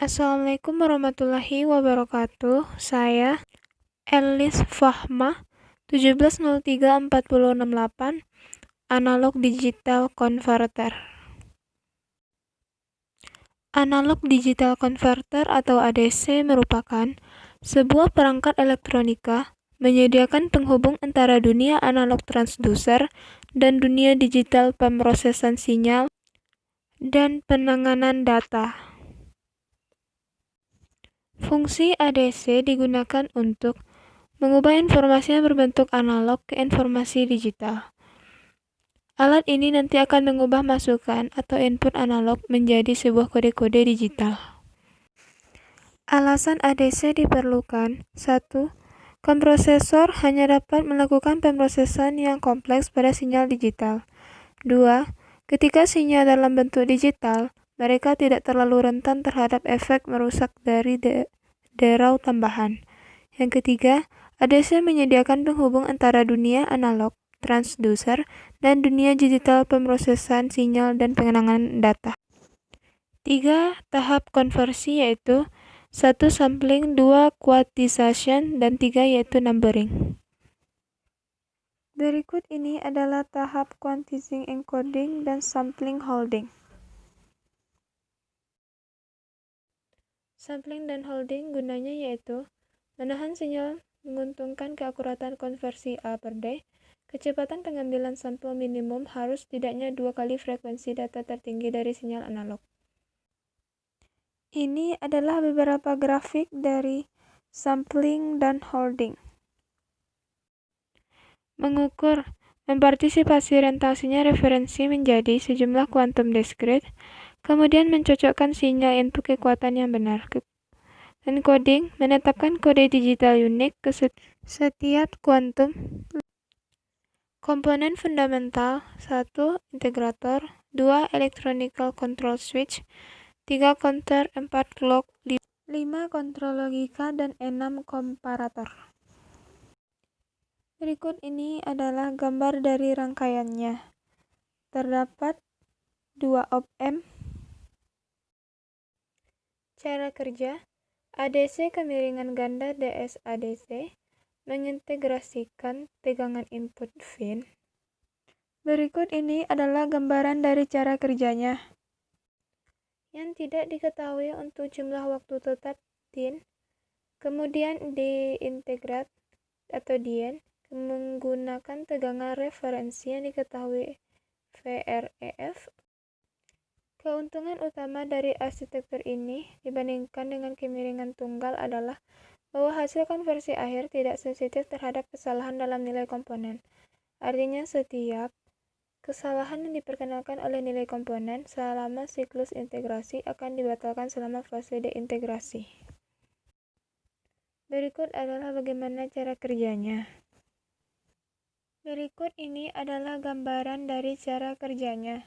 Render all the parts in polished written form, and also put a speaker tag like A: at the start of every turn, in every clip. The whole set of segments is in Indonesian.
A: Assalamualaikum warahmatullahi wabarakatuh. Saya Elis Fahma, 1703468, Analog Digital Converter. Analog Digital Converter atau ADC merupakan sebuah perangkat elektronika menyediakan penghubung antara dunia analog transducer dan dunia digital pemrosesan sinyal dan penanganan data. Fungsi ADC digunakan untuk mengubah informasi yang berbentuk analog ke informasi digital. Alat ini nanti akan mengubah masukan atau input analog menjadi sebuah kode-kode digital. Alasan ADC diperlukan: 1. Komprosesor hanya dapat melakukan pemrosesan yang kompleks pada sinyal digital. 2. Ketika sinyal dalam bentuk digital, mereka tidak terlalu rentan terhadap efek merusak dari derau tambahan. Yang ketiga, ADC menyediakan penghubung antara dunia analog, transducer, dan dunia digital pemrosesan sinyal dan pengenangan data. 3 tahap konversi yaitu 1 sampling, 2 quantization, dan 3 yaitu numbering. Berikut ini adalah tahap quantizing encoding dan sampling holding. Sampling dan holding gunanya yaitu menahan sinyal menguntungkan keakuratan konversi A per D. Kecepatan pengambilan sampel minimum harus setidaknya 2 kali frekuensi data tertinggi dari sinyal analog. Ini adalah beberapa grafik dari sampling dan holding. Mengukur mempartisipasi rentasinya referensi menjadi sejumlah kuantum discrete, kemudian mencocokkan sinyal input kekuatan yang benar. Encoding menetapkan kode digital unik ke setiap kuantum. Komponen fundamental: 1 integrator, 2 electronical control switch, 3 counter, 4 clock, 5 kontrol logika, dan 6 komparator. Berikut ini adalah gambar dari rangkaiannya. Terdapat 2 op-amp. Cara kerja: ADC kemiringan ganda DS-ADC mengintegrasikan tegangan input fin. Berikut ini adalah gambaran dari cara kerjanya. Yang tidak diketahui untuk jumlah waktu tetap DIN, kemudian diintegrat atau DIN menggunakan tegangan referensi yang diketahui VREF. Keuntungan utama dari arsitektur ini dibandingkan dengan kemiringan tunggal adalah bahwa hasil konversi akhir tidak sensitif terhadap kesalahan dalam nilai komponen. Artinya setiap kesalahan yang diperkenalkan oleh nilai komponen selama siklus integrasi akan dibatalkan selama fase deintegrasi. Berikut adalah bagaimana cara kerjanya. Berikut ini adalah gambaran dari cara kerjanya.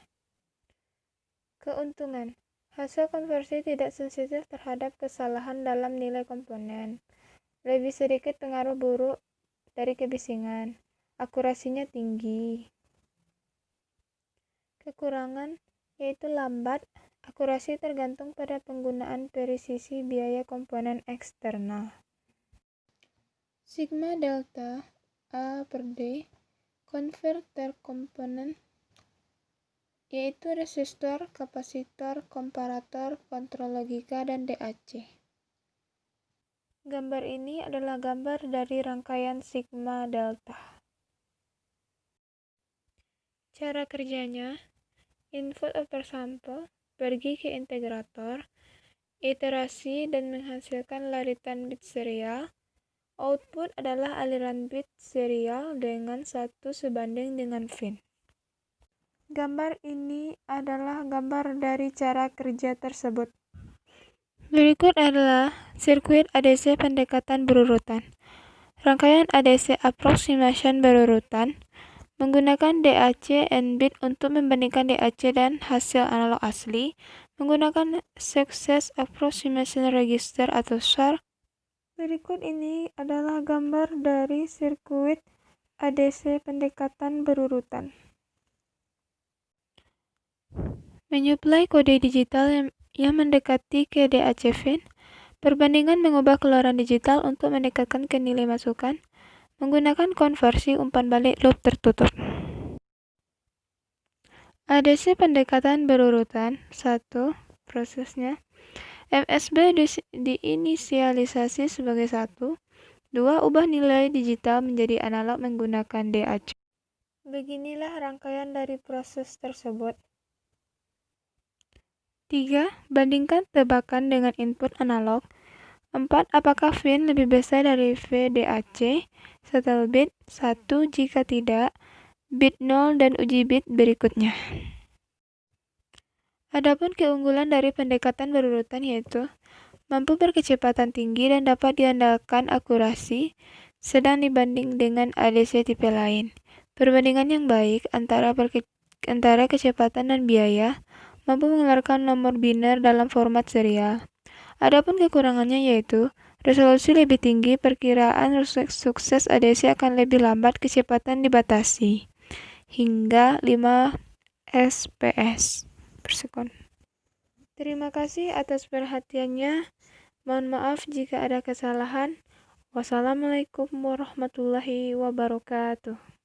A: Keuntungan: hasil konversi tidak sensitif terhadap kesalahan dalam nilai komponen. Lebih sedikit pengaruh buruk dari kebisingan. Akurasinya tinggi. Kekurangan yaitu lambat. Akurasi tergantung pada penggunaan presisi biaya komponen eksternal. Sigma delta A per D konverter komponen yaitu resistor, kapasitor, komparator, kontrol logika, dan DAC. Gambar ini adalah gambar dari rangkaian sigma delta. Cara kerjanya: input per sampel pergi ke integrator, iterasi dan menghasilkan laritan bit serial. Output adalah aliran bit serial dengan 1 sebanding dengan fin. Gambar ini adalah gambar dari cara kerja tersebut. Berikut adalah sirkuit ADC pendekatan berurutan. Rangkaian ADC approximation berurutan menggunakan DAC and bit untuk membandingkan DAC dan hasil analog asli, menggunakan success approximation register atau SAR. Berikut ini adalah gambar dari sirkuit ADC pendekatan berurutan. Menyuplai kode digital yang mendekati ke DAC Fin. Perbandingan mengubah keluaran digital untuk mendekatkan ke nilai masukan menggunakan konversi umpan balik loop tertutup. ADC pendekatan berurutan. 1. Prosesnya. MSB diinisialisasi sebagai 1. 2. Ubah nilai digital menjadi analog menggunakan DAC. Beginilah rangkaian dari proses tersebut. 3. Bandingkan tebakan dengan input analog. 4. Apakah Fin lebih besar dari VDAC? Setel bit 1. Jika tidak, bit 0 dan uji bit berikutnya. Adapun keunggulan dari pendekatan berurutan yaitu mampu berkecepatan tinggi dan dapat diandalkan akurasi, sedang dibanding dengan ADC tipe lain. Perbandingan yang baik antara kecepatan dan biaya mampu mengeluarkan nomor biner dalam format serial. Adapun kekurangannya yaitu resolusi lebih tinggi, perkiraan sukses ADC akan lebih lambat, kecepatan dibatasi hingga 5 fps per sekon. Terima kasih atas perhatiannya. Mohon maaf jika ada kesalahan. Wassalamualaikum warahmatullahi wabarakatuh.